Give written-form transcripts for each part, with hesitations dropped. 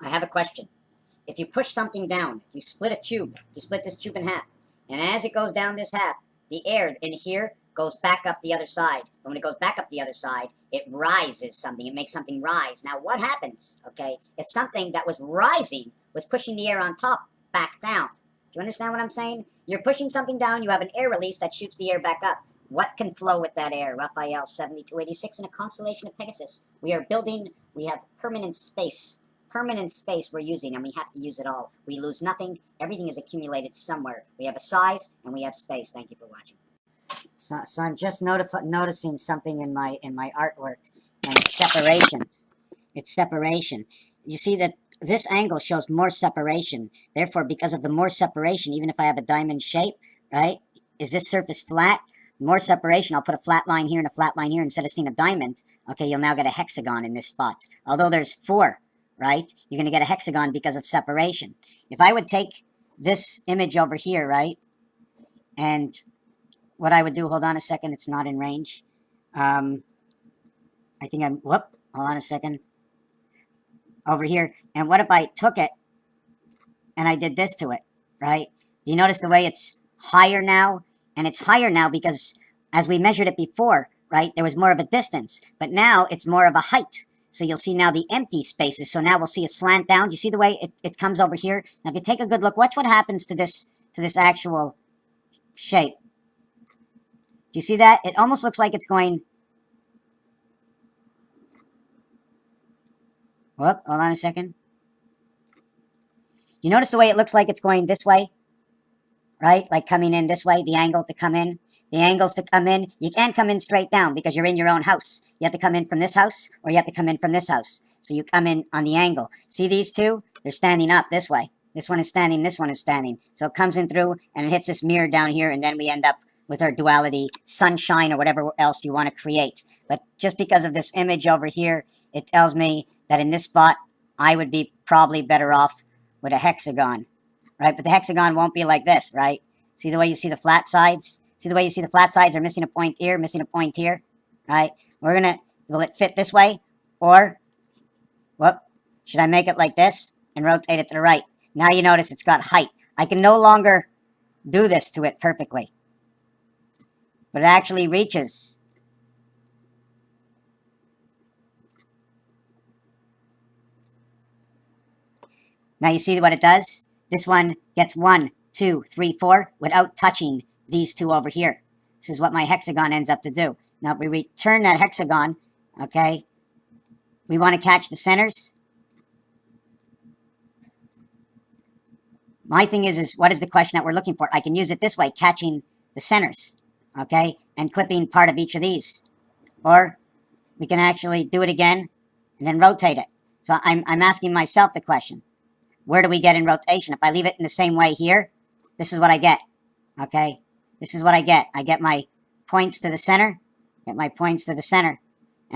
I have a question. If you push something down, if you split a tube, you split this tube in half, and as it goes down this half, the air in here goes back up the other side. And when it goes back up the other side, it rises something. It makes something rise. Now, what happens, okay, if something that was rising was pushing the air on top back down? Do you understand what I'm saying? You're pushing something down, you have an air release that shoots the air back up. What can flow with that air? Raphael 7286 in a constellation of Pegasus. We are building, we have permanent space we're using, and we have to use it all. We lose nothing. Everything is accumulated somewhere. We have a size and we have space. Thank you for watching. So I'm just noticing something in my artwork, and it's separation. It's separation. You see that this angle shows more separation. Therefore, because of the more separation, even if I have a diamond shape, right? Is this surface flat? More separation. I'll put a flat line here and a flat line here instead of seeing a diamond. Okay, you'll now get a hexagon in this spot. Although there's 4. Right? You're going to get a hexagon because of separation. If I would take this image over here, right? And what I would do, hold on a second, it's not in range. I think hold on a second. Over here. And what if I took it and I did this to it, right? Do you notice the way it's higher now? And it's higher now because as we measured it before, right, there was more of a distance. But now it's more of a height. So you'll see now the empty spaces. So now we'll see a slant down. Do you see the way it comes over here? Now if you take a good look, watch what happens to this actual shape. Do you see that? It almost looks like it's going... Whoop, hold on a second. You notice the way it looks like it's going this way? Right? Like coming in this way, the angle to come in. The angles to come in, you can't come in straight down because you're in your own house. You have to come in from this house or you have to come in from this house. So you come in on the angle. See these two? They're standing up this way. This one is standing, this one is standing. So it comes in through and it hits this mirror down here, and then we end up with our duality, sunshine or whatever else you want to create. But just because of this image over here, it tells me that in this spot, I would be probably better off with a hexagon, right? But the hexagon won't be like this, right? See the way you see the flat sides? See the way you see the flat sides are missing a point here, missing a point here, right? Will it fit this way? Or, should I make it like this and rotate it to the right? Now you notice it's got height. I can no longer do this to it perfectly. But it actually reaches. Now you see what it does? This one gets 1, 2, 3, 4 without touching these two over here. This is what my hexagon ends up to do. Now, if we return that hexagon, okay, we want to catch the centers. My thing is what is the question that we're looking for? I can use it this way, catching the centers, okay, and clipping part of each of these. Or we can actually do it again and then rotate it. So I'm asking myself the question, where do we get in rotation? If I leave it in the same way here, this is what I get, okay? This is what I get. I get my points to the center, and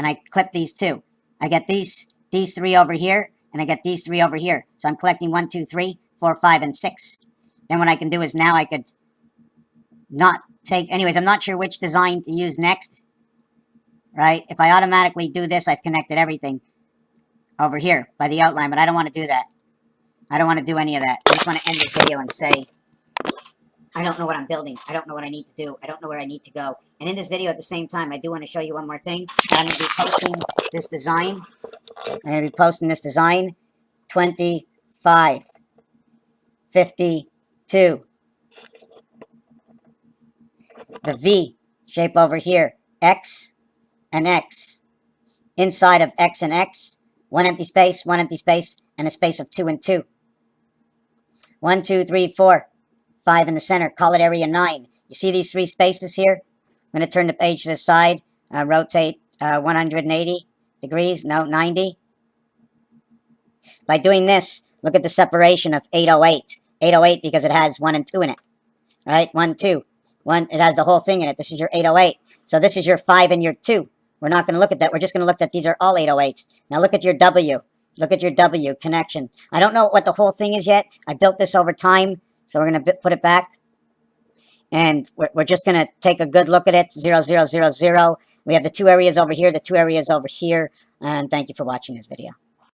I clip these two. I get these 3 over here, and I get these 3 over here. So I'm collecting 1, 2, 3, 4, 5, and 6. Then what I can do is now I could not take... Anyways, I'm not sure which design to use next, right? If I automatically do this, I've connected everything over here by the outline, but I don't want to do that. I don't want to do any of that. I just want to end this video and say... I don't know what I'm building. I don't know what I need to do. I don't know where I need to go. And in this video at the same time, I do want to show you one more thing. I'm going to be posting this design. 25, 52. The V shape over here. X and X. Inside of X and X, 1 empty space, and a space of 2 and 2. 1, 2, 3, 4. 5 in the center. Call it area 9. You see these 3 spaces here? I'm going to turn the page to the side. Rotate 180 degrees. No, 90. By doing this, look at the separation of 808. 808 because it has 1 and 2 in it. Right? 1, 2. 1, it has the whole thing in it. This is your 808. So this is your 5 and your 2. We're not going to look at that. We're just going to look at these are all 808s. Now look at your W. Look at your W connection. I don't know what the whole thing is yet. I built this over time. So we're going to put it back, and we're just going to take a good look at it, 0, 0, 0, 0. We have the 2 areas over here, the 2 areas over here, and thank you for watching this video.